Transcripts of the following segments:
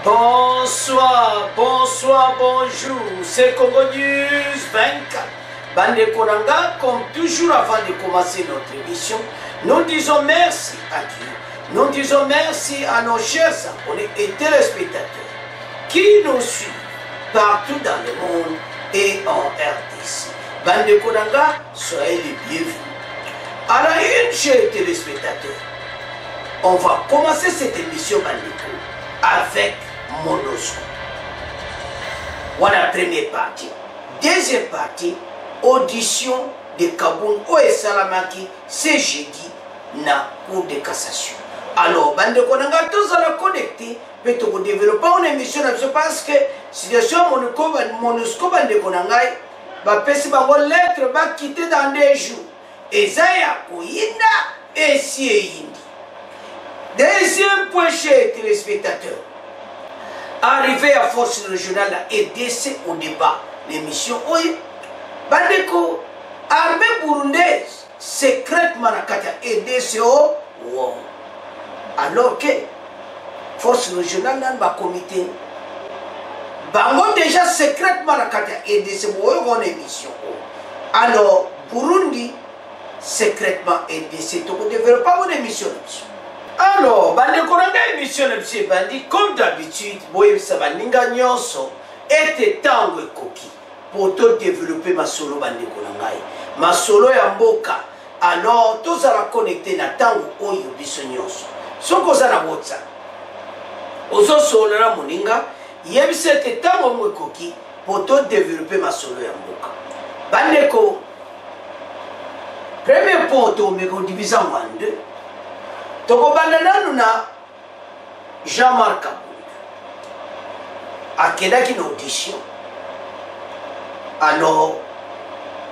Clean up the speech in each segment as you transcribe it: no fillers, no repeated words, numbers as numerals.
Bonsoir, bonsoir, bonjour. C'est Congo News 24. Bande Konanga, comme toujours avant de commencer notre émission, nous disons merci à Dieu. Nous disons merci à nos chers abonnés et téléspectateurs qui nous suivent partout dans le monde et en RDC. Bande Konanga, soyez les bienvenus. À la une, chers téléspectateurs, on va commencer cette émission Bandeko avec Monusco. Voilà la première partie. Deuxième partie, audition de Kaboun Oe Salamaki, c'est jeudi, na Cour de cassation. Alors, Bandeko Nanga, tous à la connecter, peut-être développer une émission, parce que situation Monusco Bandeko Nanga, va passer par une lettre, va quitter dans des jours. Et ça y a Koyinda et Sieyindi. Deuxième point, chers téléspectateurs. Arrivé à force régionale et décès au débat, l'émission Oye, Bandeko, armée burundaise, secrètement et décès au wow. Alors que force régionale n'a pas comité. Bango déjà secrètement et décès au émission. Alors, Burundi, secrètement et décès, on ne devrait pas une émission. Alors, Bandeko Nanga émission de Bandi, comme d'habitude, Boye Sabaninga Nyonso était tango et koki pour tout développer ma solo Bandeko Nanga. Ma solo ya mboka. Alors, tous à la connecter na tango oyo biso nyonso. Soko za na WhatsApp. Ozo solo na moninga, yebisete tango mwe koki pour tout développer ma solo ya mboka. Bandeko, premier point to meko division 1 2. Tokobandana na Jean-Marc Kabound akelaki na audition. Alors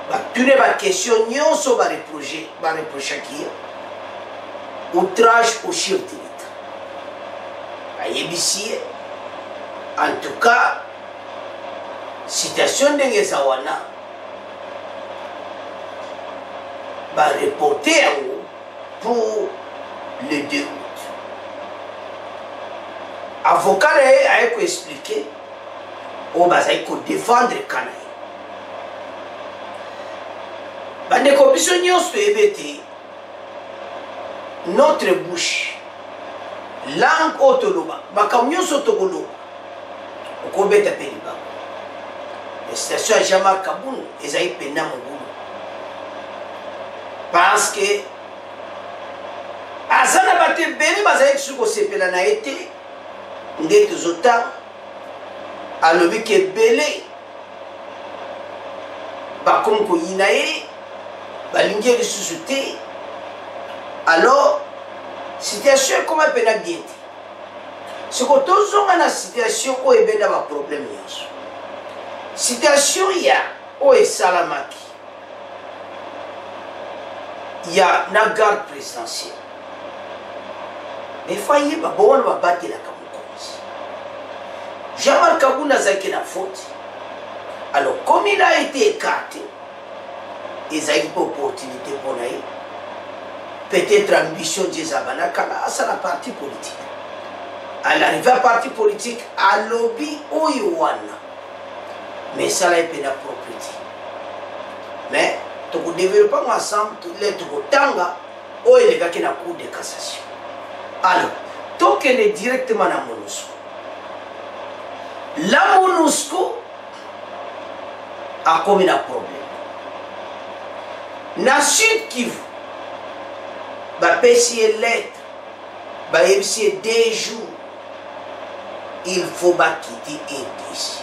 batune bakestion nyonso bareprochaki outrage au chef de l'État. Ayebisi en tout cas citation ndenge eza wana bareporte yango pour le 2 août. Avocat a expliqué au bazai ko défendre Kanaï. Bandeko biso nyonso ebete notre bouche langue otoloba makambo nyonso tokoloba okobeta pe liba. La station ya Jean-Marc Kabound ezali pena mobulu parce que azana bate bene bazali suko sepela na été ndete zota alobi ke bele bakom ko yinaye balingi lisusu te. Alors situation comme pena bien te siko tozonga na situation oyo ebenda ba problème nyonso. Situation ya oyo esalamaki ya na garde présidentielle. Mais failli ba bon ba battre la Kamukonzi. Jean-Marc Kabound azaki na faute. Alors comme il a été écarté, ils ont eu une opportunité pour lui. Peut-être ambition des Abanakala à la partie politique. À l'arrivée à la partie politique, à lobby ou Yowana. Mais ça n'a pas de propriété. Mais tu ne développes pas ensemble, tu les tanga ou il y a une cour de cassation. Alors, tant qu'elle est directement à Monusco, la Monusco a commis un problème. Na Sud Kivu, ba pesier lettre, ba yebisier 2 jours, il faut ba quitter ici.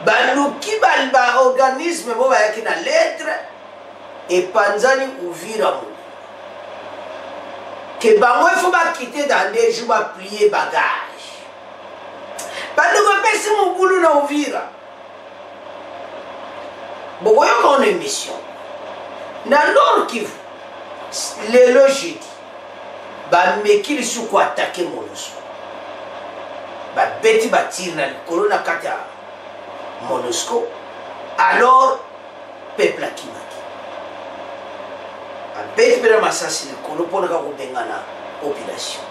Ba luki ba organisme bo ba yaki na lettre et panzani Uvira mo. Que bango il faut pas quitter dans 2 jours, ba plier bagage. Ba de pesi mo boulou na Uvira. Bon, voyons mon émission. Dans Nord Kivu, le jeudi, ba meki sou ko attaquer Monusco. Ba beti ba tire na corona kata Monusco. Alors peuple akimaki. Ba beti bera masasi le kolo pona ka ko bengana population.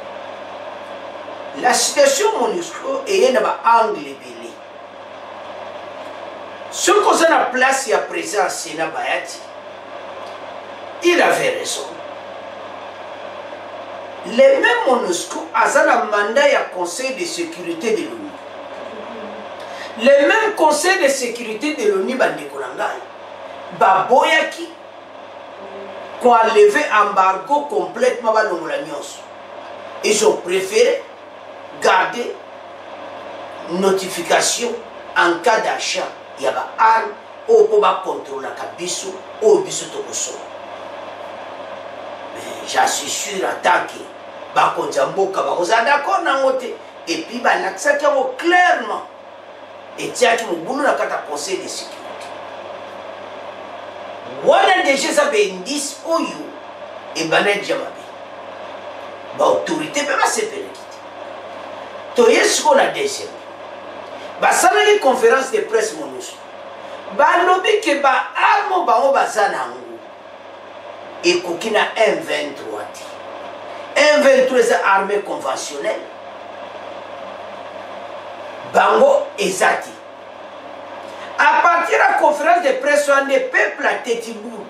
La situation MONUSCO est un angle belé. Ce qu'on a place à présent à Sénat Bayati, il avait raison. Les mêmes MONUSCO ont un mandat à Conseil de sécurité de l'ONU. Les mêmes conseils de sécurité de l'ONU Baboyaki qui ont levé l'embargo complètement à l'ONU. Ils ont préféré garder notification en cas d'achat. Il y a des armes au contrôle de biso au biso tokoso. Mais j'en suis sûr attaqué. Bakonjamboka bakoza d'accord nangote et puis banakisa kiango clairement et tiaki mubulu na kata conseil de sécurité. Wana déjà ça be indice oyo et banet jamabe. Ba autorité peut pas se permettre. To yesko na deuxième. Basala une conférence de presse MONUSCO. Balobi ke ba armo bango bazana ngo. Et kokina M23. M23 est armée conventionnelle. Bango ezati. À partir de la conférence de presse, on ne peut plater Tibou.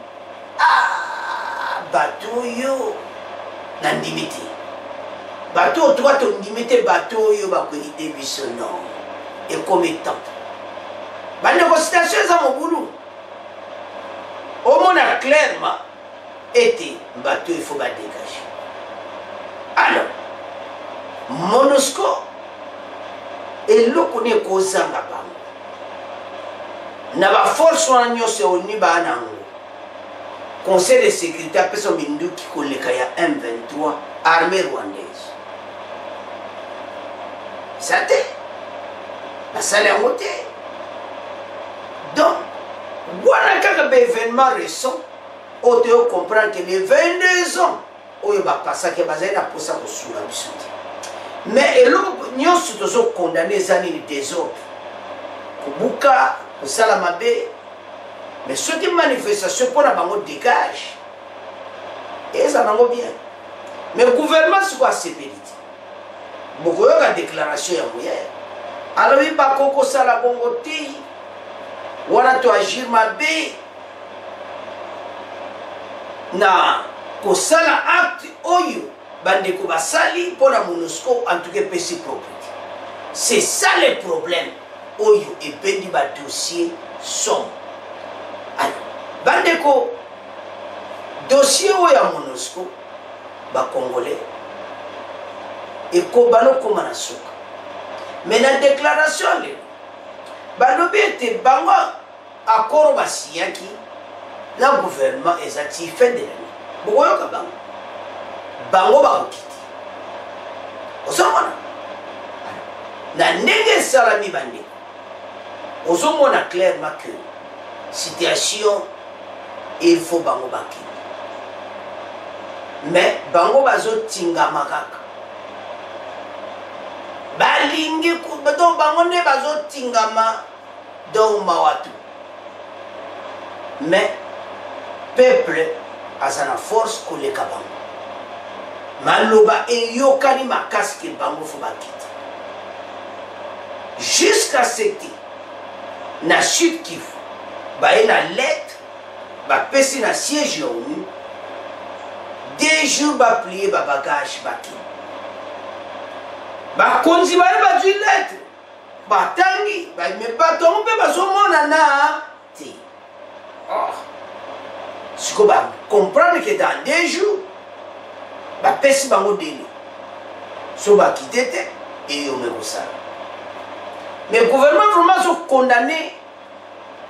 Ah, bateau yo. Nandimité. Bateau, toi, tu ndimité bateau yo, bakoyi débiso non. Et comme étant. La négociation est à mon boulot. Au moins, clairement, été bateau, il faut pas dégager. Alors, MONUSCO, et l'eau connaît cause en la banque. N'a pas force en agneau, c'est au Nibanango. Conseil de sécurité, après son bindou qui colle les Kaya M23, armée rwandaise. Ça t'est. Ça l'a monté. Donc, voilà quelques événements récents, on doit comprendre que les 22 ans, on va passer à la posa sur la bisouti. Mais nous sommes condamnés les années de désordre. Kubuka, Salamabe, mais ceux qui manifestent pour la banque dégage. Et ça n'a pas bien. Mais le gouvernement, c'est quoi cette pénalité? Beaucoup de déclaration hier. Alors, il va y avoir la bonne wana to agir mabe na kosala acte oyo bandeko basali pour la MONUSCO en tout cas PC propriété. C'est ça le problème oyo et bendi ba dossier sont. Alors bandeko dossier oyo ya MONUSCO ba congolais et ko bano koma na soka. Mais la déclaration balobi ete bango akoro basiyaki na gouvernement ezati fin de l'année bokoyoka bango bakokiti ozomona na ndenge esalami bandeko ozomona clairement que situation il faut bango bakiti mais bango bazotingama kaka balingi donc bango nde bazotingama donc mawatu mais peuple aza na force koleka bango maloba eyokani makasi ke bango fo bakita jusqu'à ce que na Sud Kivu baye na lettre bapesi na siège ya ONU 2 jours baplier babagage bakita bakonzi baye bazwi lettre batangi me batongo mpe bazomona na te siko bacomprendre que dans 2 jours bapesi bango délai so bakite te eyome kosala mais gouvernement vraiment azokondane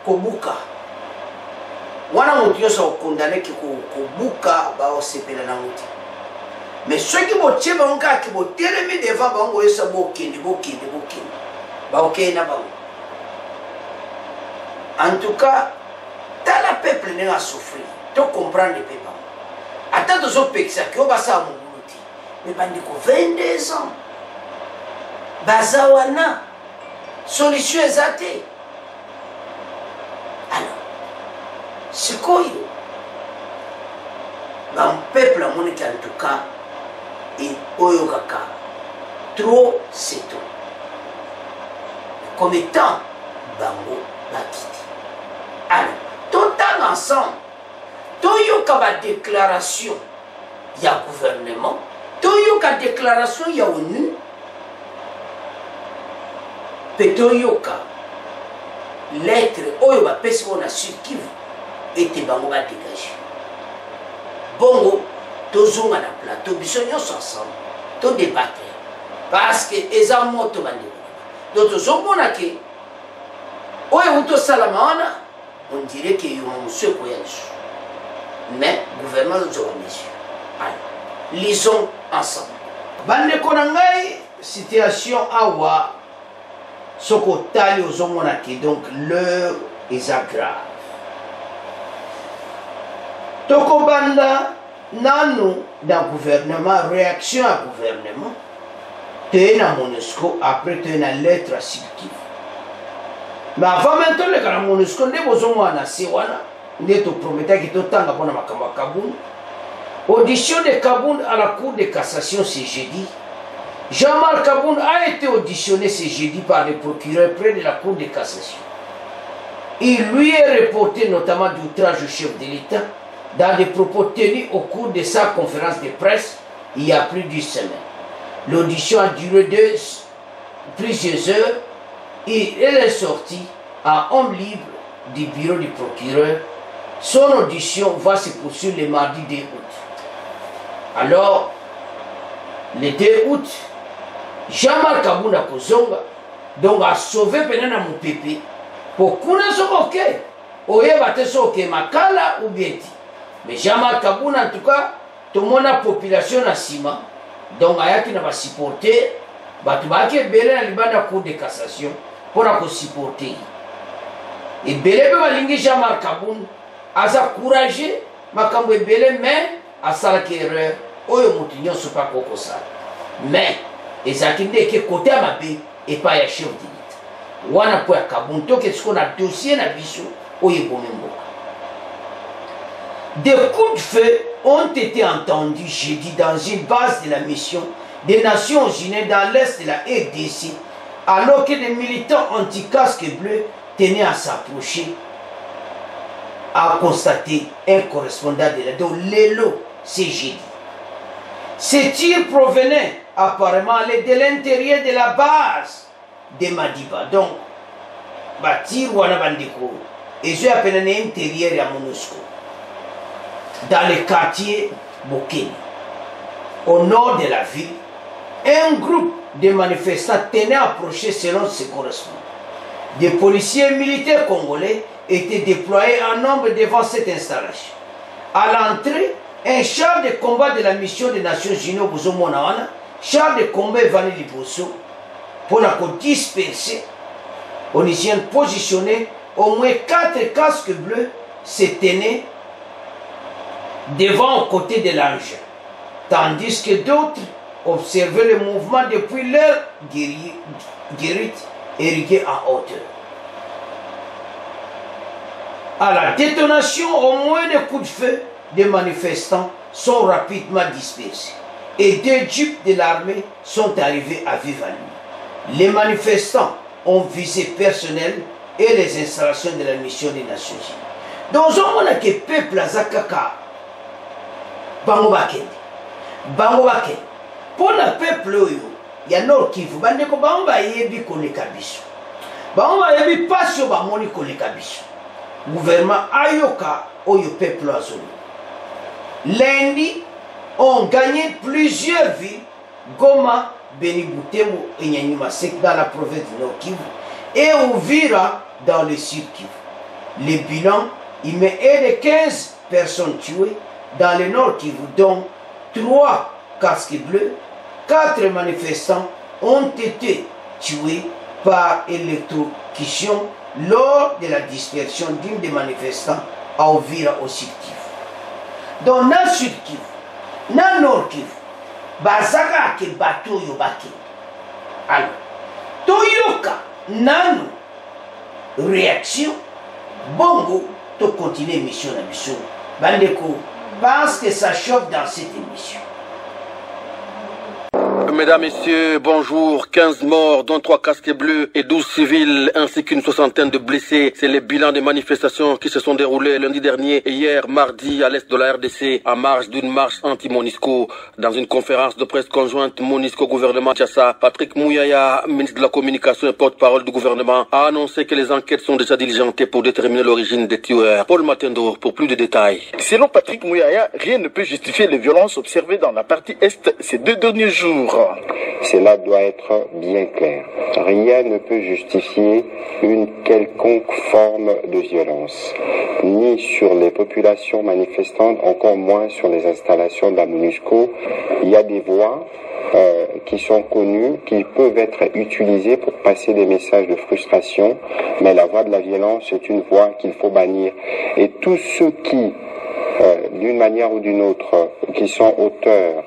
kobuka wana moto nyonso akokondane ke kobuka baosepela nango te. Mais ceux qui vont tirer mon gars, qui vont tirer devant, vont voir ça, en tout cas, dans le peuple n'a souffrir. Tu comprends le peuple. Attends, tu as fait ça, tu as fait ça. Mais tu as 22 ans. Bazawana, solution exacte. Alors, c'est quoi? Le peuple, en tout cas, et oyo kaka trop c'est trop. Comme étant bango bakiti. Alors, tout ensemble, toyoka ba déclaration ya gouvernement, toyoka déclaration ya ONU, pe toyoka lettre oyo ba pesi na Sud Kivu ete bango ba dégager. Bongo tozonga na plateau biso nyonso ensemble to débattre parce que eza moto bande. Donc tozomona ke oyo uto salama wana on dirait que yo monsieur ko yacho. Mais gouvernement de mesure. Alors, lisons ensemble. Bande konangai situation awa soko tali ozomona ke donc l'heure est grave. Toko banda nanu dans gouvernement réaction à gouvernement te na MONUSCO après te na lettre à Sud Kivu. Mais avant maintenant le grand MONUSCO ne bozomona sewana nde to prometa ki to tanga pona makambo Kaboun. Audition de Kaboun à la Cour de cassation ce jeudi. Jean-Marc Kaboun a été auditionné ce jeudi par le procureur près de la Cour de cassation. Il lui est reporté notamment d'outrage au chef de l'État dans des propos tenus au cours de sa conférence de presse il y a plus d'une semaine. L'audition a duré plusieurs heures et elle est sortie à homme libre du bureau du procureur. Son audition va se poursuivre le mardi 2 août. Alors, le 2 août, Jean-Marc Kaboun a kozonga, donc a sauvé pendant mon pépé. Pour qu'on soit ok, oye bate soke makala ou bien. Mais Jean-Marc Kaboun en tout cas, tout le monde a population à Sima, donc ayaki na va supporter, batubaki belé na libanda cour de cassation pour la supporter. Et belé be balingi Jean-Marc Kaboun aza courageux, makambo belé mais a salaki erreur, oyo mutinyo sopa koko sala. Mais ezaki ndeke côté mabe et pas ya chef d'État. Wana po ya Kaboun to qu'est-ce qu'on a dossier na biso oyo bomembo. Des coups de feu ont été entendus jeudi dans une base de la mission des Nations Unies dans l'est de la RDC, alors que des militants anti-casque bleu tenaient à s'approcher, a constaté un correspondant de la dont Lelo ce jeudi. Ces tirs provenaient apparemment de l'intérieur de la base de Madiba. Donc, tir wana bandeko, et je appelle l'intérieur à MONUSCO. Dans le quartier Bokeni, au nord de la ville, un groupe de manifestants tenait à approcher selon ce correspondant. Des policiers militaires congolais étaient déployés en nombre devant cette installation. À l'entrée, un char de combat de la mission des Nations Unies au Bozomonawana, char de combat Vani Liboso, pour la disperser, on y vient positionner au moins 4 casques bleus se tenaient devant aux côtés de l'engin, tandis que d'autres observaient le mouvement depuis leur guérite érigée en hauteur. À la détonation, au moins des coups de feu des manifestants sont rapidement dispersés et 2 jeeps de l'armée sont arrivés à vive allure. Les manifestants ont visé personnel et les installations de la mission des Nations Unies. Dans un moment que le peuple a zakaka, bango bakende pour le peuple oyo ya Nord Kivu bandeko bango bayebi koleka biso bango bayebi passion bamoni koleka biso gouvernement ayoka oyo peuple azolo. Lundi ont gagné plusieurs villes, Goma, Beni Butembo et Nyanyumasek dans la province du Nord Kivu et Uvira dans le Sud Kivu. Le bilan il met de 15 personnes tuées dans le Nord Kivu, dont 3 casques bleus, 4 manifestants ont été tués par électrocution lors de la dispersion d'une des manifestants à Uvira au Sud Kivu. Donc, dans le Sud Kivu, dans le Nord Kivu, bazaka ke bato yo bake. Alors, toyoka nanu réaction bongo to continuer mission na biso. Bandeko, parce que ça chauffe dans cette émission. Mesdames, Messieurs, bonjour. 15 morts, dont 3 casques bleus et 12 civils, ainsi qu'une soixantaine de blessés. C'est le bilan des manifestations qui se sont déroulées lundi dernier et hier, mardi, à l'est de la RDC, à marge d'une marche anti-Monisco. Dans une conférence de presse conjointe Monisco-gouvernement Tchassa, Patrick Mouyaya, ministre de la Communication et porte-parole du gouvernement, a annoncé que les enquêtes sont déjà diligentées pour déterminer l'origine des tueurs. Paul Matendo, pour plus de détails. Selon Patrick Mouyaya, rien ne peut justifier les violences observées dans la partie Est ces 2 derniers jours. Cela doit être bien clair. Rien ne peut justifier une quelconque forme de violence, ni sur les populations manifestantes, encore moins sur les installations de la MONUSCO. Il y a des voies qui sont connues, qui peuvent être utilisées pour passer des messages de frustration, mais la voie de la violence est une voie qu'il faut bannir. Et tous ceux qui, d'une manière ou d'une autre, qui sont auteurs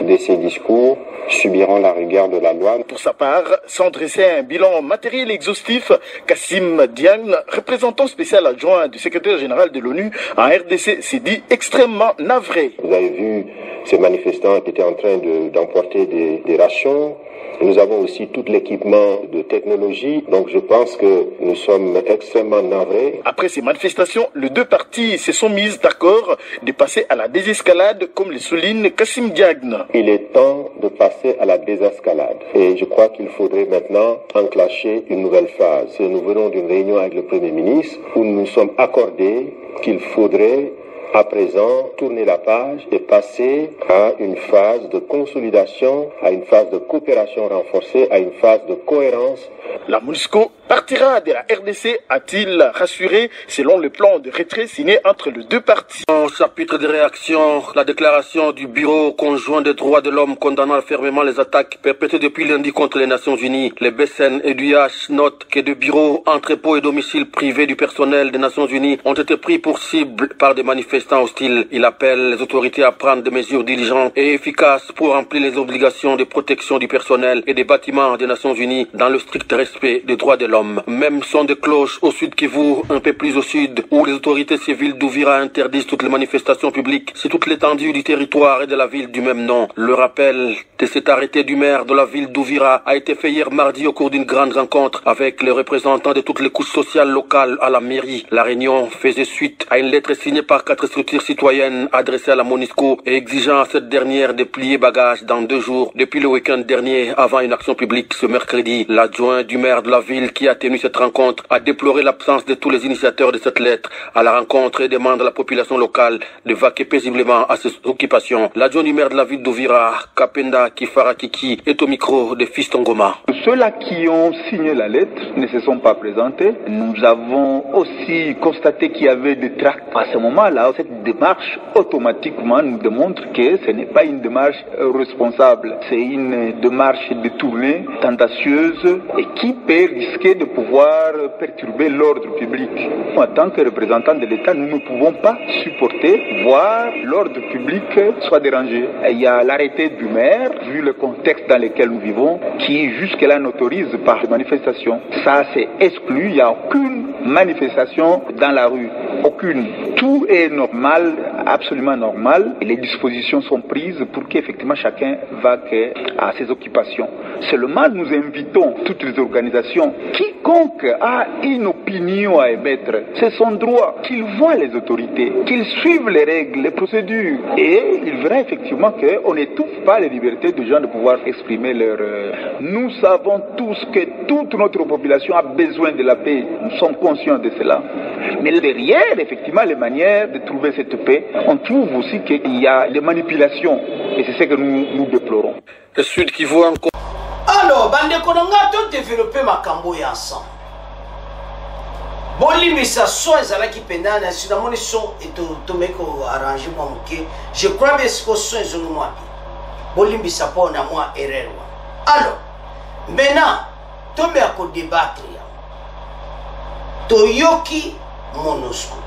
de ces discours, subiront la rigueur de la loi. Pour sa part, sans dresser un bilan matériel exhaustif, Kassim Diagne, représentant spécial adjoint du secrétaire général de l'ONU en RDC, s'est dit extrêmement navré. Vous avez vu ces manifestants qui étaient en train d'emporter des rations. Nous avons aussi tout l'équipement de technologie, donc je pense que nous sommes extrêmement navrés. Après ces manifestations, les 2 parties se sont mises d'accord de passer à la désescalade, comme le souligne Kassim Diagne. Il est temps de passer à la désescalade. Et je crois qu'il faudrait maintenant enclencher une nouvelle phase. Nous venons d'une réunion avec le Premier ministre où nous nous sommes accordés qu'il faudrait à présent tourner la page et passer à une phase de consolidation, à une phase de coopération renforcée, à une phase de cohérence. La MONUSCO partira de la RDC, a-t-il rassuré, selon le plan de retrait signé entre les 2 parties. Au chapitre des réactions, la déclaration du Bureau conjoint des droits de l'homme condamnant fermement les attaques perpétrées depuis lundi contre les Nations Unies. Les BSN et l'UH notent que 2 bureaux, entrepôts et domiciles privés du personnel des Nations Unies ont été pris pour cible par des manifestants hostiles. Il appelle les autorités à prendre des mesures diligentes et efficaces pour remplir les obligations de protection du personnel et des bâtiments des Nations Unies dans le strict respect des droits de l'homme. Même son de cloche au sud Kivu, un peu plus au sud, où les autorités civiles d'Ouvira interdisent toutes les manifestations publiques sur toute l'étendue du territoire et de la ville du même nom. Le rappel de cet arrêté du maire de la ville d'Ouvira a été fait hier mardi au cours d'une grande rencontre avec les représentants de toutes les couches sociales locales à la mairie. La réunion faisait suite à une lettre signée par 4 structures citoyennes adressée à la MONUSCO et exigeant à cette dernière de plier bagages dans 2 jours depuis le week-end dernier avant une action publique ce mercredi. L'adjoint du maire de la ville qui a tenu cette rencontre a déploré l'absence de tous les initiateurs de cette lettre à la rencontre et demande à la population locale de vaquer paisiblement à ses occupations. L'adjoint du maire de la ville d'Ouvira, Kapenda Kifara Kiki, est au micro de Fiston Ngoma. Ceux-là qui ont signé la lettre ne se sont pas présentés. Nous avons aussi constaté qu'il y avait des tracts. À ce moment-là, cette démarche automatiquement nous démontre que ce n'est pas une démarche responsable. C'est une démarche détournée, tendancieuse et qui peut risquer de pouvoir perturber l'ordre public. En tant que représentants de l'État, nous ne pouvons pas supporter voir l'ordre public soit dérangé. Et il y a l'arrêté du maire, vu le contexte dans lequel nous vivons, qui jusque-là n'autorise pas les manifestations. Ça, c'est exclu. Il n'y a aucune manifestation dans la rue. Aucune. Tout est normal, absolument normal. Et les dispositions sont prises pour qu'effectivement chacun vaque à ses occupations. Seulement, nous invitons toutes les organisations. Quiconque a une opinion à émettre, c'est son droit. Qu'il voit les autorités, qu'il suive les règles, les procédures. Et il verra effectivement qu'on n'étouffe pas les libertés des gens de pouvoir exprimer leur... Nous savons tous que toute notre population a besoin de la paix. Nous sommes conscients de cela. Mais derrière, effectivement, les manières de trouver cette paix, on trouve aussi qu'il y a des manipulations. Et c'est ce que nous déplorons. Le Sud qui voit encore... Alors, bande konanga to développer makambo ya ensemble. Bolimisa so ezala ki pena na sina moni so et to meko arranger moi muke. Je crois bien ce que so ezonu moi. Bolimisa po na moi erreur. Alors, maintenant, to me ako débattre ya. To yoki MONUSCO.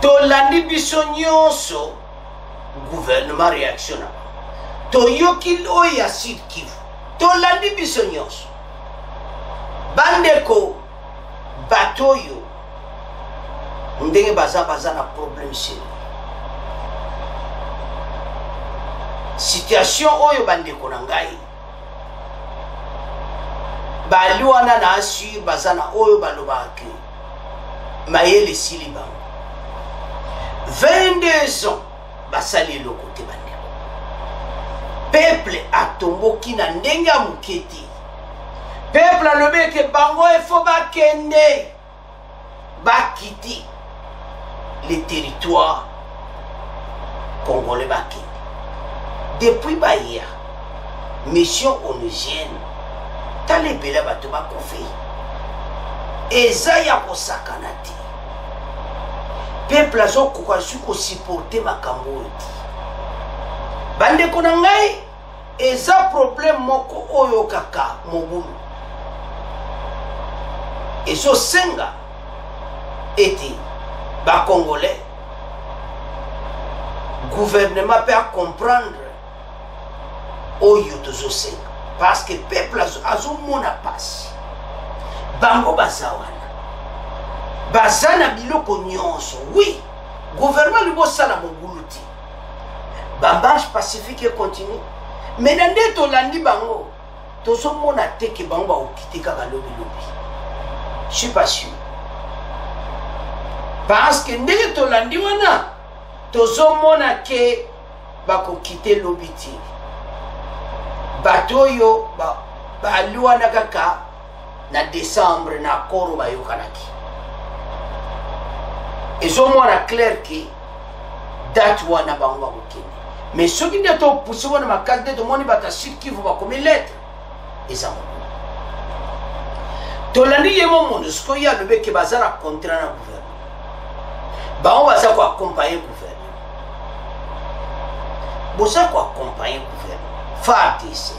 To landi biso nyonso gouvernement réactionnaire. To yoki oya Sud Kivu. To landi biso nyonso. Bandeko batoyo ndenge baza na problème sérieux. situation oyo bandeko na ngai bali wana na assure baza na oyo balobaka mayele esili bango 22 ans basali eloko te bandeko. Peuple atomboki na ndenge ya moke te. Peuple alobeke bango efo bakende bakiti les territoires congolais bakende. Depuis Bahia, mission onusienne, talebela bato bakofi. Eza ya kosakana te. Peuple azo kokazu ko supporter makambo oti. Bandeko na ngai, eza problème moko oyo kaka mobulu. Ezo senga eti ba congolais gouvernement peut comprendre oyo tozo senga parce que peuple azo mona passe bango bazawana bazana biloko nyonso. Oui, gouvernement libo sala mobuluti bambache pacifique continue mais nande to landi bango tozo mona teke bango ba okitika ka lobi lobi. Je suis pas sûr parce que ndenge to landi wana tozo mona ke bako kite lobiti batoyo ba luana kaka na décembre na koro ba yokanaki. Ezo mona clair ki date wana bango bakokende mais soki nde to pousse wana makasi nde tomoni bata Sud Kivu bakomi lettre eza mo tolandi ye mo MONUSCO ya lobeke baza na contrat na gouvernement bango baza ko accompagner gouvernement boza ko accompagner gouvernement FARDC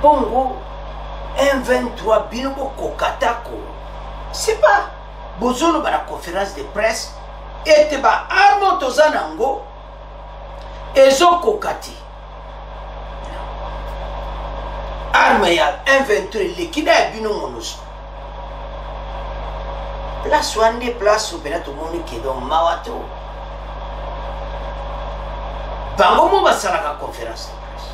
bongo M23 bino kokatako c'est pas bozolo ba la conférence de presse ete ba armo tozanango ezo kokati arme ya M23 lekida ya bino MONUSCO place wande place opena to moni kedo mawato bango mo basalaka conférence de presse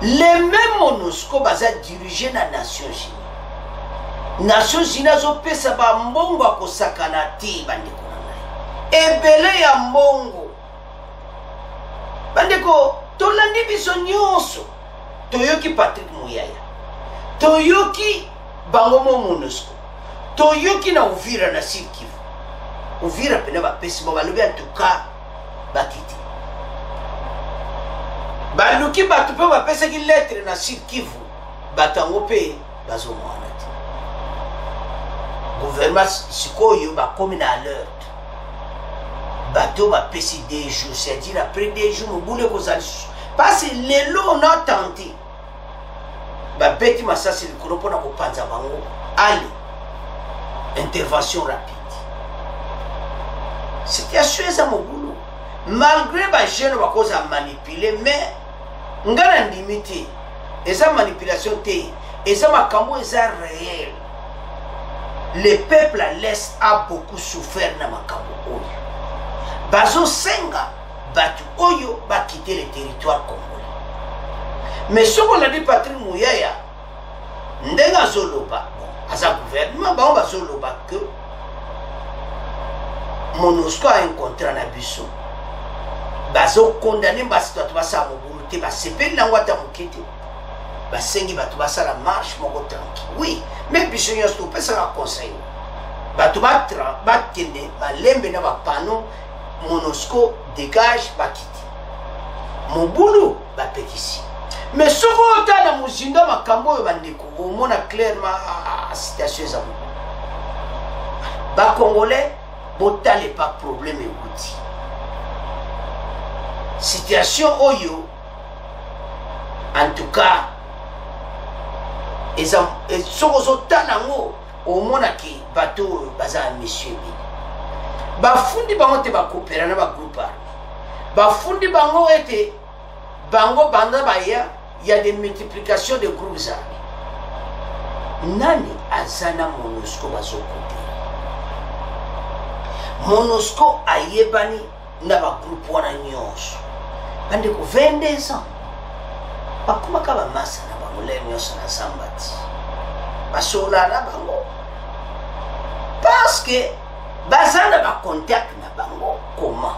les mêmes MONUSCO baza dirigé na Nations Unies. Nations Unies azopesa ba mbongo akosakana te bandeko na ngai ebele ya mbongo bandeko tolandi biso nyonso toyoki Patrick Muyaya toyoki bango mo MONUSCO toyoki na Uvira na Sud Kivu Uvira pena bapesi mo balobi en tout cas bakiti baluki bato pe bapesaki lettre na Sud Kivu batango pe bazomwana te gouvernement sikoyo bakomi na alerte bato bapesi 2 jours c'est-à-dire après 2 jours mobule kozali parce que lelo on a tenté babeti masasi likolo mpona kopanza bango ali intervention rapide situation eza mobulu malgré bajeune bakoza manipuler mais ngana ndimi te eza manipulation te eza makambo eza réel. Le peuple à l'Est a beaucoup souffert na makambo oyo bazo senga batu oyo ba quitter le territoire congolais mais ce qu'on a dit Patrick Muyaya ndenga zoloba asa gouvernement ba on ba zoloba que MONUSCO a un contrat na biso bazo condamner basi to basa mobulu te ba sepeli na ngwata mokete basengi batu basala marche moko tranquille. Oui, mais biso nyonso topesa na conseil batu bakende balembe na bapano MONUSCO dégage bakiti mobulu bapekisi mais soko ota na muzinda makambo oyo bandeko omona clairement situation eza mo bakongolais botale pas problème ekuti situation oyo en tout cas eza soko zotala ngo omonaki bato baza monsieur bi bafundi bango te bakopera na bagroupe bafundi bango ete bango banda baya ya des multiplications de groupes armés nani azana MONUSCO bazokopera MONUSCO ayebani na ba groupe wana nyonso bandeko 22 ans bakomaka bamasa na bango le nyonso na zamba ti basola na bango parce que baza na bacontact na bango comment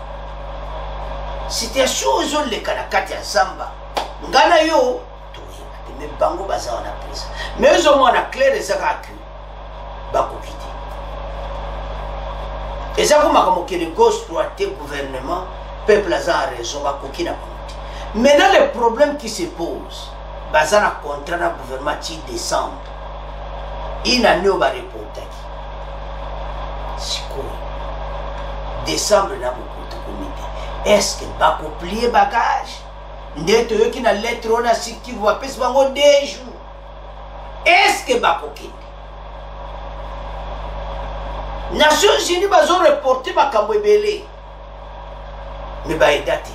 situation ezoleka na kati ya zamba ngana yo toyeba te me bango baza wana presa me ezomona claire ezaka ke bakoki te eza komaka mokili gauche droite gouvernement peuple aza en raison bakoki na bango te maintenant le problème qui se pose baza na contrat na gouvernement ti décembre ina nio bareportaki sikoyo décembre na mokutu komite est-ce que bakoplie bagage nde toyoki na lettre wana sikivu bapesi bango 2 jours est-ce que bakokende Nations Unies bazo reporté makambo ebele me baeda te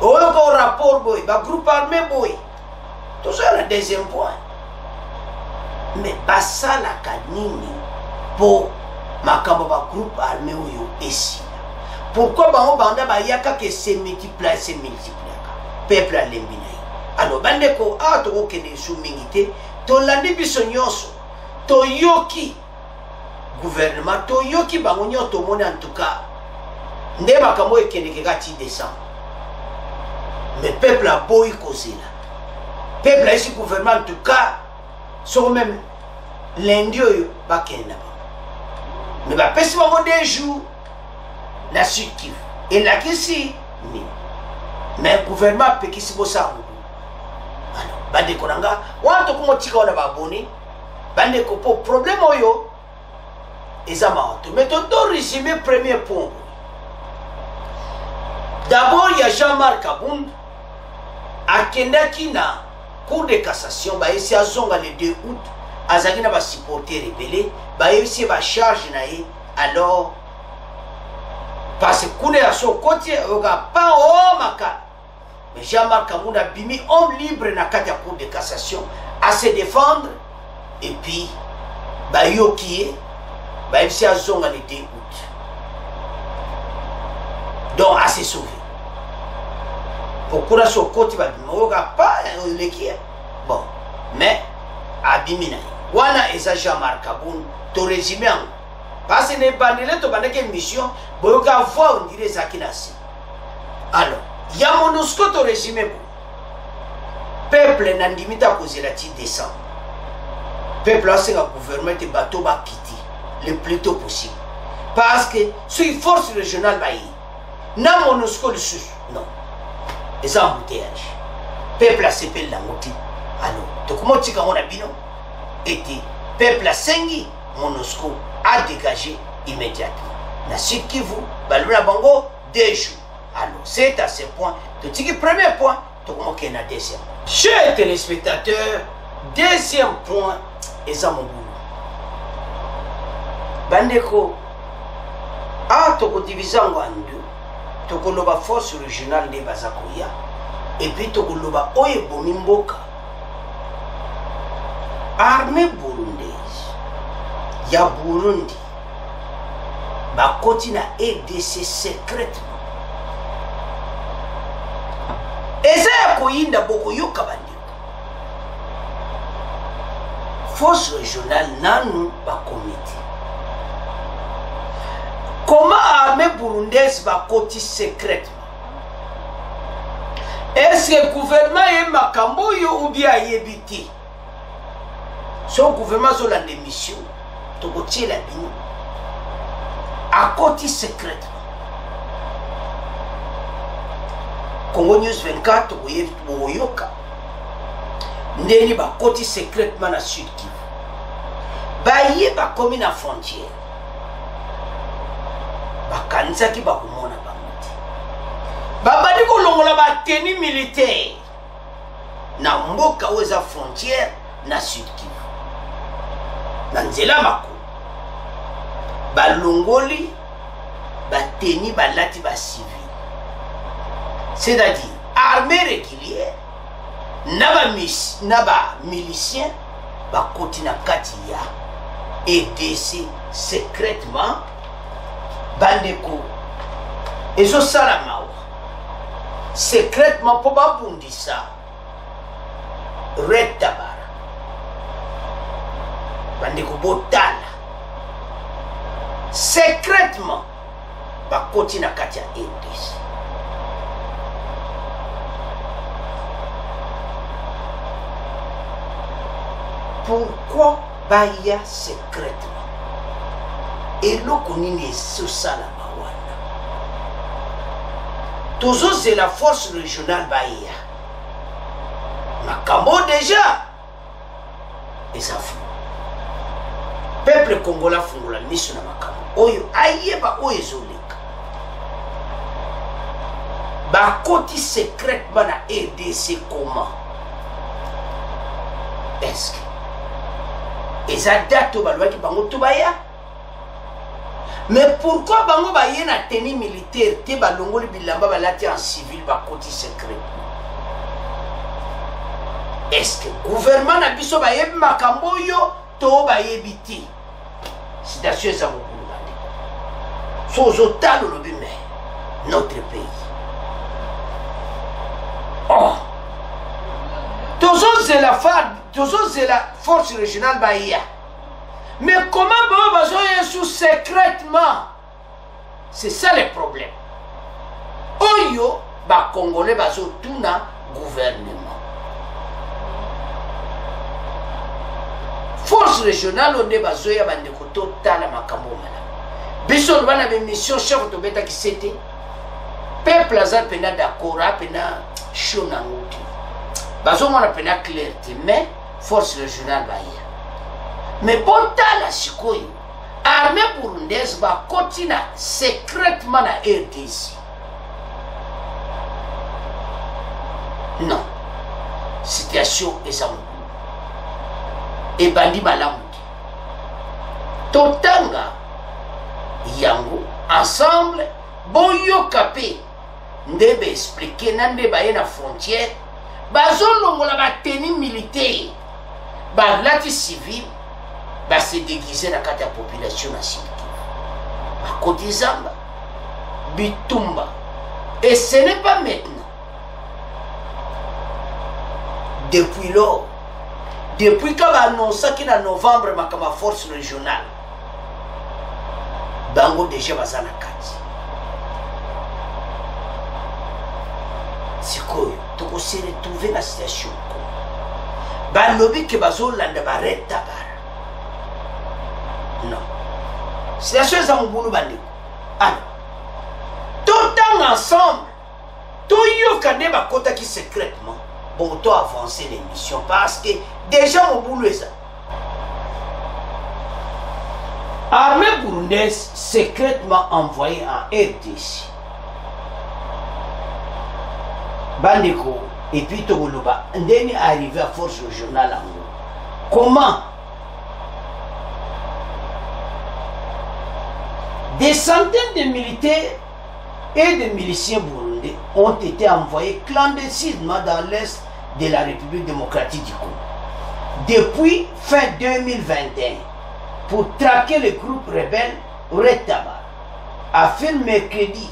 oyo ko rapport boy ba groupe armé boy tout ça le deuxième point mais basalaka nini po makambo ba groupe armé oyo esi pourquoi bango banda bayaka ke se multiplier peuple alembi na ye alors bandeko a tokokende su mingi te tolandi biso nyonso toyoki gouvernement toyoki bango nyonso tomoni en tout cas nde makambo ekendeke kati décembre mais peuple aboyi kozela peuple aisi gouvernement en tout cas soko même lundi oyo bakende na bango mais bapesi bango 2 jours na Sud Kivu elakisi nini mais gouvernement apekisi bosango alors bandeko na nga wana tokomotika wana baboni bandeko po problème oyo eza maoto mais toto résumé premier point d'abord il y a Jean-Marc Abound akendaki na cour de cassation baesi azonga le 2 août azaki na basupporter rebele baesi bacharge na ye alors parce que kuna ya so koti oga pa o maka mais Jean-Marc Abound a bimi homme libre na kati ya cour de cassation à se défendre et puis bayoki baesi azonga le 2 août donc à se sauver pourquoi so koti babimi oga pa leki bon mais abimi na wana eza Jean-Marc Abound to résumé en parce que ne bandele to bandeke mission boyoka voir on dirait ça qui nasi alors ya MONUSCO to résumé bon peuple nandimita kozela ti décembre peuple a senga gouvernement te bateau ba kiti le plus tôt possible parce que si force régionale ba yi na MONUSCO le sous non les embouteillages peuple a sepel la ngoti alors to comment tika on a bino et peuple a sengi MONUSCO a dégagé immédiatement. Na Sud Kivu, baluna bango 2 jours. Alors, c'est à ce point. Tu dis premier point, tu commences à na deuxième. Chers téléspectateurs, deuxième point, et ça mon boulot. Bandeko, a toko diviser en deux. Toko loba force régionale de Bazakoya. Et puis toko loba oye bomimboka. Armée burundaise. Ya Burundi bakoti na EDC secrètement eza ya koyinda bokoyoka bandeko force régionale nanu bakomite comment armée burundaise bakoti secrètement est-ce que gouvernement ye makambo yo ou bien yebiti son gouvernement sur la démission tokotie la bino à côté secrètement Congo News 24 tokoyoka ndeni ba côté secrètement na Sud Kivu baye ba komi na frontière bakanisaki bakomona bango te babandi kolongola bateni militaire na mboka oyo eza frontière na Sud Kivu na nzela mako balongoli bateni balati ba civil c'est-à-dire armée régulière na ba milicien bakoti na kati ya EDC secrètement bandeko ezosala mawa secrètement mpo babundisa Red Tabara bandeko botala secrètement bakoti na kati ya RDC. Pourquoi baya secrètement eloko nini ezosala mawana tozozela force régionale baya makambo déjà esafu peuple congolais fungola miso na makambo oyo ayeba oyo ezoleka bakoti secrètement na RDC. Comment est-ce que eza date oyo balobaki bango to baya? Mais pourquoi bango baye na tenue militaire te balongoli bilamba balati en civil bakoti secrètement? Est-ce que gouvernement na biso bayebi makambo oyo to bayebi te? Citation eza mokulu bandeko so ozotala olobi me notre pays tozozela force régionale baya. Mais comment bon bazoya sous secrètement? C'est ça le problème. Oyo ba congolais bazo tuna gouvernement. Force régionale onde bazoya bandeko totala makambo mala. Biso bana be mission chef to beta ki c'était. Peuple aza pena d'accord pena shona nguti. Bazo mona pena clarté mais force régionale baya. Mais bon la sikoyo armée burundaise va continuer secrètement na RDC. Non, situation est ça. Et bandi malamuki totanga yango ensemble boyo kapé ndebe expliquer nande baye na frontière bazolongola ba tenue militaire ba lati civil ba se déguiser na kati ya population na Sud Kivu à côté Zamba Bitumba. Et ce n'est pas maintenant, depuis lors, depuis qu'on a annoncé qu'il y a novembre ma force régionale bango déjà bazana kati sikoyo toko se retrouver la situation balobi ke bazolanda Red Tabara. Non, situation est en boulot bandeko. Alors tout ensemble tout yo kande bakota qui secrètement pour toi avancer l'émission parce que déjà mon boulot est ça. Armée burundaise secrètement envoyée en RDC. Bandeko et puis Togoloba, ndeni arrivé à force régionale en haut. Comment? Des centaines de militaires et de miliciens burundais ont été envoyés clandestinement dans l'est de la République démocratique du Congo depuis fin 2021 pour traquer le groupe rebelle Red Tabara, affirme mercredi.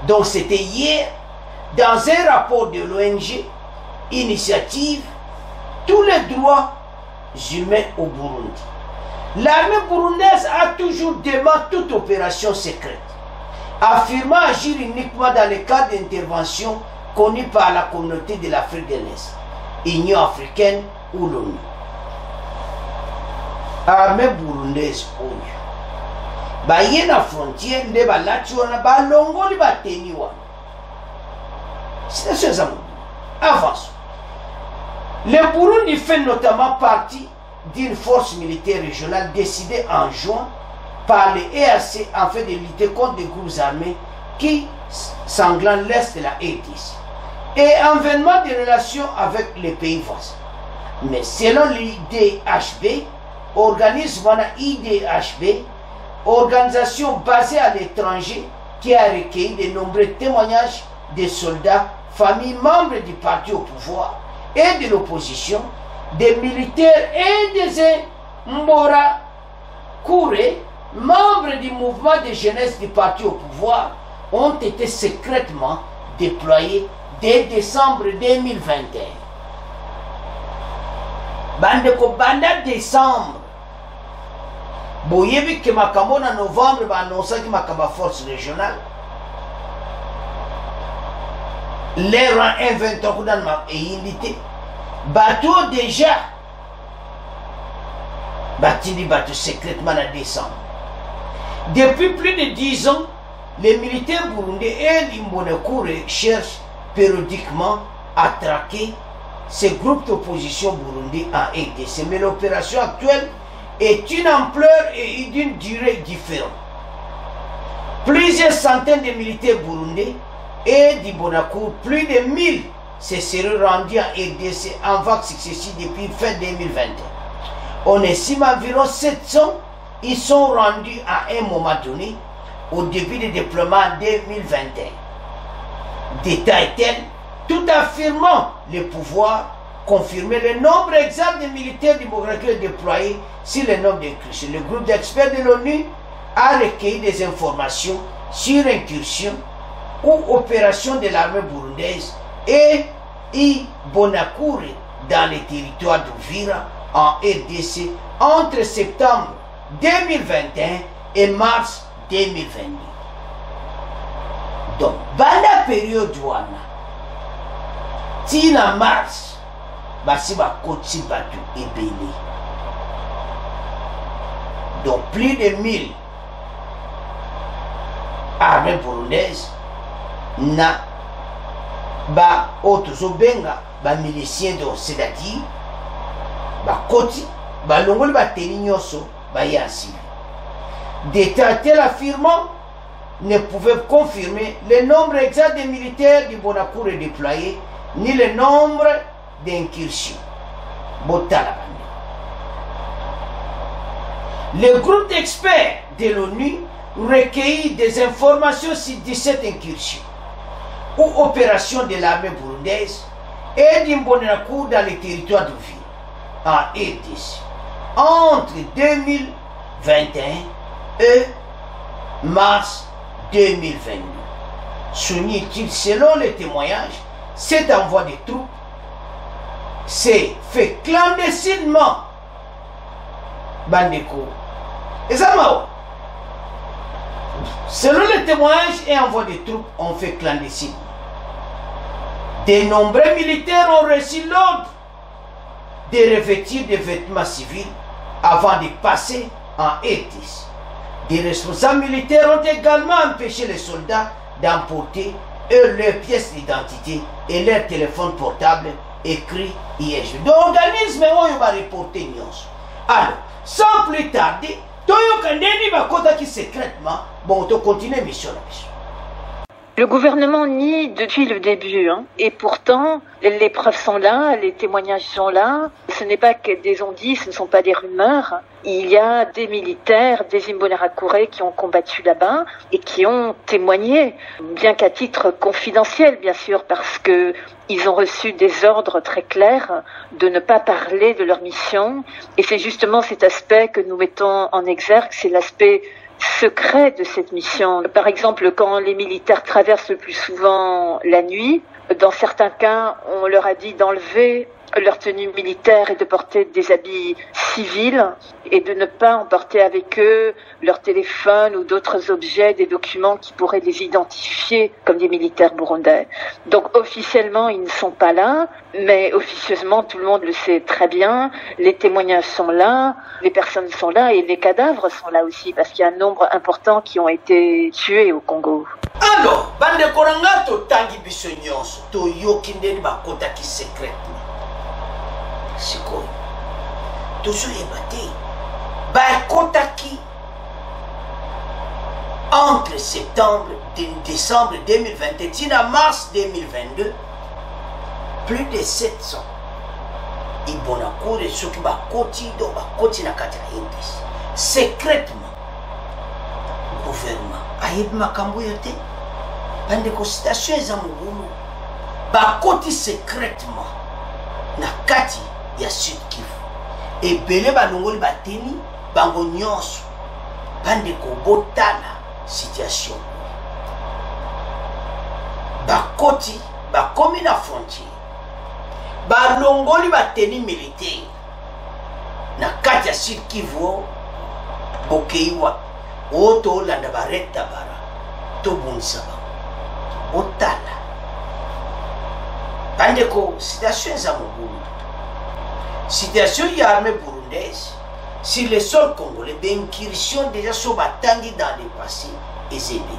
Donc c'était hier, dans un rapport de l'ONG Initiative tous les droits humains au Burundi. L'armée burundaise a toujours demandé toute opération secrète, affirmant agir uniquement dans le cadre d'intervention connues par la communauté de l'Afrique de l'Est, Union africaine ou l'ONU. Armée burundaise oyo baye na frontière nde balati wana balongoli bateni wana. C'est ça. Avance. Le Burundi fait notamment partie d'une force militaire régionale décidée en juin par les EAC afin de lutter contre des groupes armés qui sanglantent l'est de la RDC et envènement des relations avec les pays voisins. Mais selon l'IDHB, organisme IDHB, organisation basée à l'étranger qui a recueilli de nombreux témoignages des soldats, familles membres du parti au pouvoir et de l'opposition, des militaires et des Mbora Kouré, membres du mouvement de jeunesse du parti au pouvoir, ont été secrètement déployés dès décembre 2021. Bandeko banda décembre. Boyebi que makambo na novembre ba annonça que makaba force régionale. Les rangs inventeurs kudan ma eyindité. Bateau déjà. Batindi bateau secrètement en décembre. Depuis plus de 10 ans, les militaires burundais et l'Imbonekoure cherchent périodiquement à traquer ces groupes d'opposition burundais en RDC. Mais l'opération actuelle est une ampleur et d'une durée différente. Plusieurs centaines de militaires burundais et d'Imbonekoure, plus de 1000, se seraient rendus en RDC en vagues successives depuis fin 2021. On estime environ 700, ils sont rendus à un moment donné au début du déploiement en 2021. Détaille-t-elle, tout affirmant le pouvoir, confirmer le nombre exact de militaires démocratiques déployés sur le nombre d'incursions. Le groupe d'experts de l'ONU a recueilli des informations sur incursions ou opérations de l'armée burundaise et Imbonekoure dans les territoires d'Uvira en RDC entre septembre 2021 et mars 2022. Donc, dans la période wana, tina mars, basi ba koti batu ebele. Donc, plus de 1000 armées burundaises na ba otozobenga ba miliciens, c'est-à-dire ba koti ba longoli ba teni nyoso ba yasi. Détail affirmant ne pouvait confirmer le nombre exact des militaires d'Imbonekoure déployés ni le nombre d'incursions. Le groupe d'experts de l'ONU recueillit des informations sur 17 incursions ou opérations de l'armée burundaise et d'Imbonekoure dans les territoires d'Uvira en RDC entre 2021 et mars 2022. Souligne-t-il, selon les témoignages, cet envoi de troupes s'est fait clandestinement. Bandeko. Et ça m'a. Selon les témoignages, et envoi de troupes ont fait clandestinement. De nombreux militaires ont reçu l'ordre de revêtir des vêtements civils avant de passer en RDC. Des responsables militaires ont également empêché les soldats d'emporter leurs pièces d'identité et leurs téléphones portables écrits IEG. D'organismes où va reporter news. Alors, sans plus tarder, Toyo Kandeni va contacter secrètement. Bon, on continue mission. Le gouvernement nie depuis le début, hein. Et pourtant, les preuves sont là, les témoignages sont là. Ce n'est pas que des on-dit, ce ne sont pas des rumeurs. Il y a des militaires, des Imbonekoure qui ont combattu là-bas et qui ont témoigné, bien qu'à titre confidentiel, bien sûr, parce que ils ont reçu des ordres très clairs de ne pas parler de leur mission. Et c'est justement cet aspect que nous mettons en exergue, c'est l'aspect secret de cette mission. Par exemple, quand les militaires traversent le plus souvent la nuit, dans certains cas, on leur a dit d'enlever leur tenue militaire et de porter des habits civils et de ne pas emporter avec eux leur téléphone ou d'autres objets, des documents qui pourraient les identifier comme des militaires burundais. Donc officiellement, ils ne sont pas là, mais officieusement, tout le monde le sait très bien. Les témoignages sont là, les personnes sont là et les cadavres sont là aussi parce qu'il y a un nombre important qui ont été tués au Congo. Alors, bande koranga to tangi biso nyonso to yokindeni bakota ki secrètement. Sikoyo toujours yebate bakota ki entre septembre et décembre 2021 à mars 2022 plus de 700 Imbonekoure soki bakoti do bakoti na kati ya RDC secrètement gouvernement ayebi makambo yo te bandeko situation eza mobulu bakoti secrètement na kati ya Sud Kivu ebele balongoli bateni bango nyonso bandeko botala situation bakoti bakomi na frontière balongoli bateni militaire na kati ya Sud Kivu bokeiwa oto olanda bareta bara tobundisa bango otala bandeko situation eza mobulu situation ya armée burundaise sur le sol congolais d'incursion déjà so batangi dans le passé ezebeli.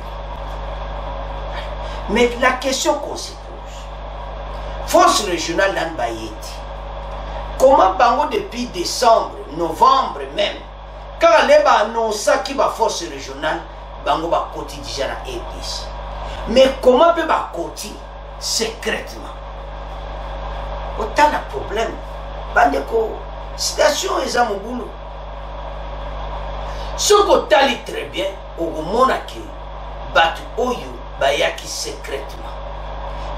Mais la question qu'on se pose, force régionale dans Bayeti, comment bango depuis décembre, novembre même, quand les a annoncé qu'il va force régionale, bango va côté déjà na RDC. Mais comment peut ba côté secrètement? Autant de problème. Bandeko, situation est à mon boulot. Ce qu'on t'a dit très bien, au monaki, batu oyo bayaki secrètement.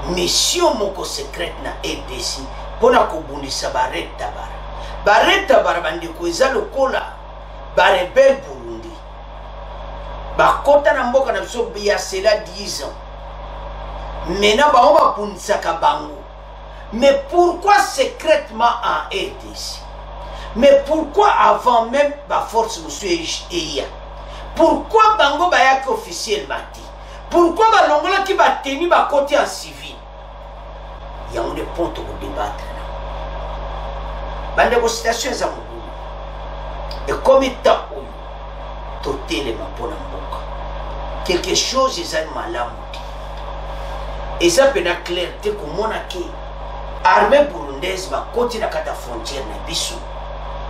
Mission moko secrète na RDC pona kobundisa bareta bara. Bareta bara bandeko eza lokola barebel Burundi. Bakota na mboka na biso ya cela 10 ans. Maintenant ba on va bundisa kabango. Mais pourquoi secrètement en RDC? Mais pourquoi avant même la force monsieur EIA? Pourquoi bango bayaki officiellement dit? Pourquoi balongola qui va tenir ma côté en civil? Il y a des points pour débattre. Bande situation za mugulu. Et comme étant totel ma pona mboka. Quelque chose est malamu. Et ça peut être clair que comme armée burundaise va continuer à la frontière na biso.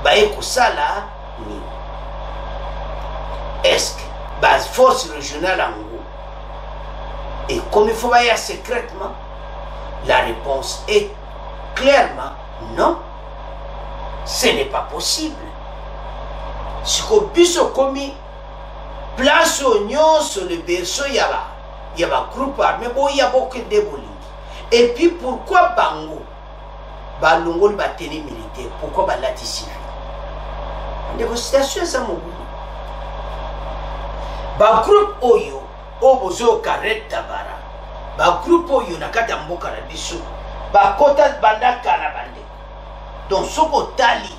Baye kosala ni. Est-ce que base force régionale en gros? Et comme il faut bailler secrètement, la réponse est clairement non. Ce n'est pas possible. Ce que biso commis place oignon sur le berceau il y a un groupe armé bon il y a beaucoup de déboulings. Et puis pourquoi bango balongol bateni militaire? Pourquoi balati civil? Négociation ça mon goût. Ba groupe oyo obozo kareta bara. Ba groupe oyo nakata mboka na biso. Ba kota banda kana bande. Donc soko tali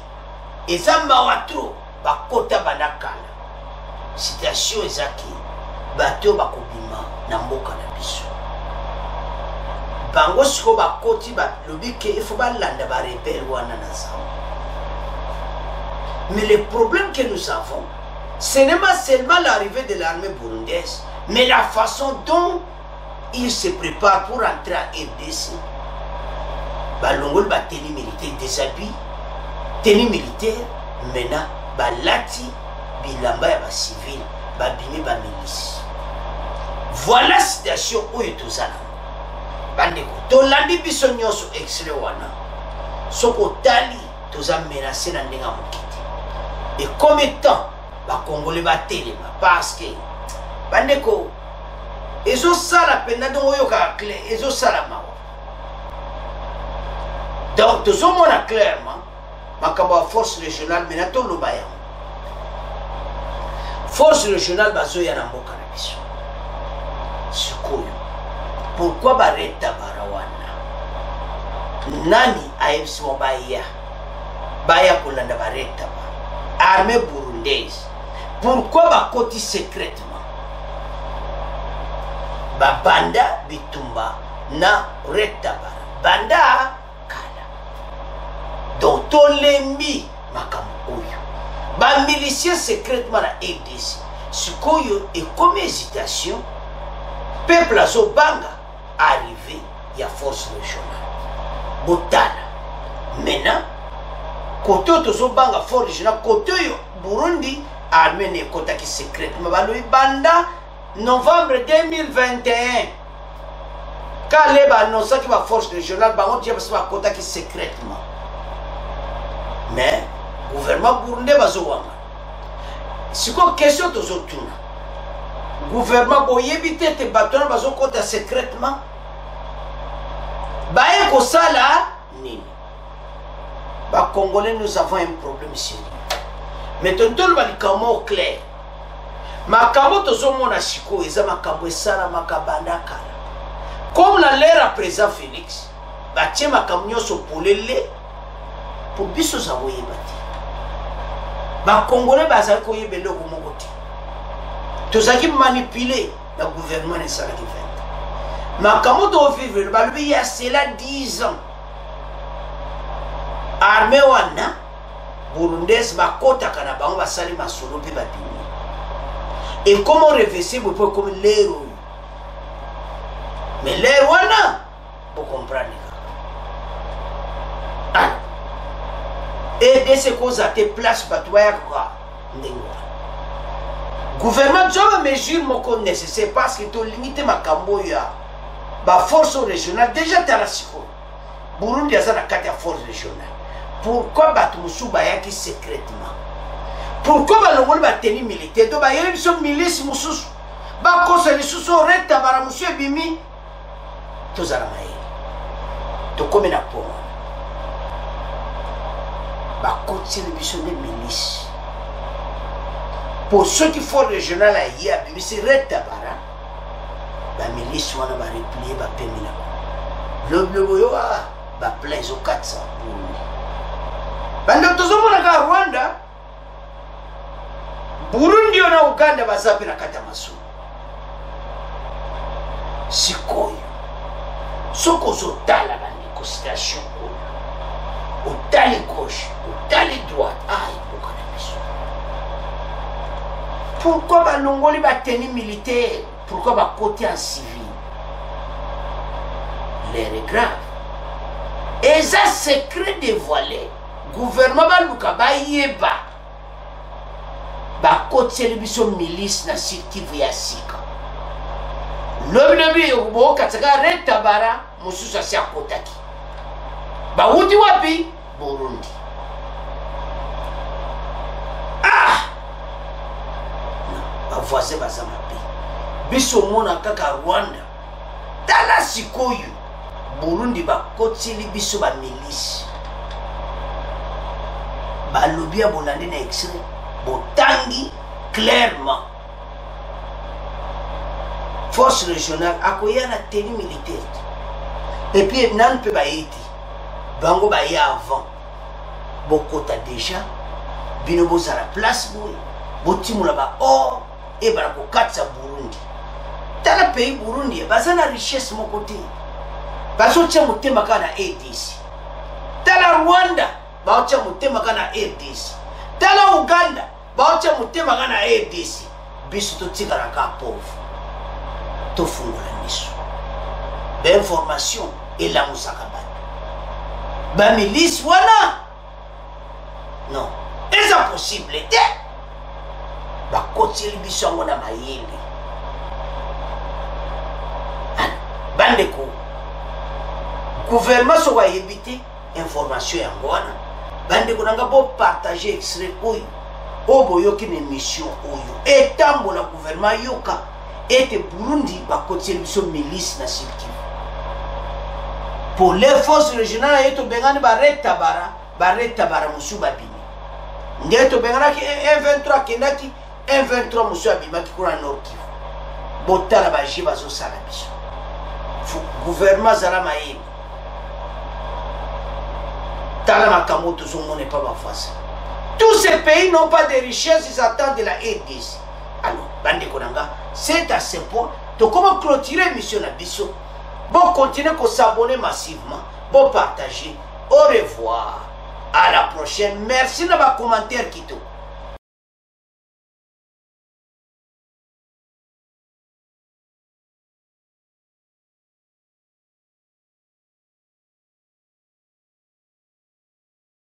ezamba watro ba kota banda kana. Situation ezaki bato bakobima na mboka na biso. Bango siko ba koti ba lobike il faut balanda ba rebelle wana na zao. Mais le problème que nous avons, ce n'est pas seulement l'arrivée de l'armée burundaise, mais la façon dont ils se préparent pour entrer à RDC. Balongol ba tenue militaire déshabille, tenue militaire, maintenant balati bilamba ya ba civil, ba bimi ba milice. Voilà la situation où est tout ça. Bandeko, tolandi biso nyonso extrait wana. Soko tali toza menacé na ndenga mokiti. Et comme étant ba Congolais ba telema parce que bandeko ezo sala pena donc oyo ka clair ezo sala mawa. Donc tozo mona clairement makambo force régionale menato lobaya. Force régionale bazo ya na mboka na biso. Sikoyo. Pourquoi bareta barawana? Nani aemsimo baya kolanda bareta ba. Armée burundaise. Pourquoi ba koti secrètement? Ba banda bitumba na reta bara. Banda kala. Donc tolembi makamu oyo. Ba miliciens secrètement na RDC. Sikoyo et comme hésitation. Peuple à Zobanga arrivé, il y a force régionale. Botana. Maintenant, côté de Zobanga force régionale, côté Burundi, armée n'est côté qui secrètement. Banda, novembre 2021. Quand les annoncent qu'il va force régionale, on dit que c'est un côté qui secrètement. Mais, le gouvernement burundais va Zobanga. C'est quoi question de Zotuna? Gouvernement boyebite te bâtons bazo kota secrètement baye ko sala nini ba Congolais nous avons un problème sérieux mais tonton ba likamo clair makambo tozo mona siko eza makambo esala makabanda kala comme la l'air à présent Félix batie makambo nyonso polele pour biso za koyeba te bakongolais bazali koyeba eloko moko te tozalaki manipulé na gouvernement esalaki 20 makambo tovivre balobi il y a cela 10 ans armée wana burundaise bakotaka na bango basali masolo mpe babimi et comment reverser bopo comme l'air oyo mais l'air wana vous comprenez et de ce causes à tes places batoya quoi gouvernement job mesure moko nécessaire parce que to limiter makambo ya ba force régionale déjà talasiko Burundi aza na kati ya force régionale pourquoi batu musu bayaki secrètement pourquoi balongoli bateni militaire to bayebi biso milice mususu bakosa lisusu reta bara musu ebimi tozala mayele tokomi na poma bakotisi biso nde milice pour ceux qui font régional aye abimisi reta bara bamilice wana bareplie bapemi na lobiloko yo baplan ezokatisa Burundi bando tozomonaka Rwanda Burundi yo na Uganda baza mpe na kati ya masumu sikoyo soki ozotala banégociation oyo otali gauche otali droite epoka na biso pourquoi balongoli bateni militaire pourquoi bakoti en civil l'air est grave eza secret dévoilé gouvernement baluka bayeba bakotiseli biso milice na Sud Kivu ya sika lobi bokatsaka reta bara mususu asi akotaki bawuti wapi Burundi bavoisin baza mabe biso mona kaka Rwanda tala sikoyo Burundi bakotiseli biso bamilisi balobi ya bolandi na extrait botangi clairement force régionale akoya na tenue militaire et puis nan pe baiti bango baye avant bokota déjà bino bozala place boy botimula ba or et bala kokatsa Burundi tala pays Burundi baza na richesse moko te bazotia motema kana ADC tala Rwanda baotia motema kana ADC tala Uganda baotia motema kana ADC biso totikala ka pauvre tofungola miso bainformation elamusaka bato bamilisi wana non eza possible te bakoteli biso yango na mayele bandeko gouvernement soko ayebi te information yango wana bandeko nanga bopartage extrait oyo oyo boyoki na émission oyo etambola gouvernement yoka ete Burundi bakoteli biso milice na Sud Kivu pour les forces régionales yeto bengani bareta bara musu babini ndeto benganaki M23 kendaki M23 musu abimaki kuna Nord Kivu botala baji bazosala biso gouvernement zala mayele tala makambo tozomona pas ma face. Tous ces pays n'ont pas de richesses, ils attendent de la RDC. Alors, bande konanga, c'est à ce point. Donc, comment clôturer mission Nabiso? Bon, continuez à s'abonner massivement. Bon, partager. Au revoir. À la prochaine. Merci de vos commentaires, Kito.